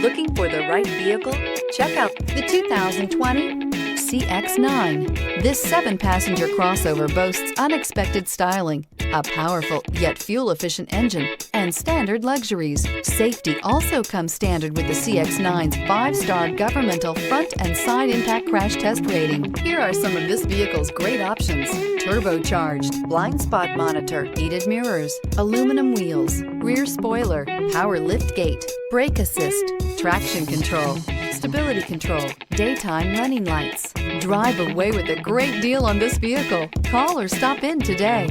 Looking for the right vehicle? Check out the 2020 CX-9. This 7-passenger crossover boasts unexpected styling, a powerful yet fuel-efficient engine, and standard luxuries. Safety also comes standard with the CX-9's 5-star governmental front and side impact crash test rating. Here are some of this vehicle's great options: turbocharged, blind spot monitor, heated mirrors, aluminum wheels, rear spoiler, power lift gate, brake assist, traction control, stability control, daytime running lights. Drive away with a great deal on this vehicle. Call or stop in today.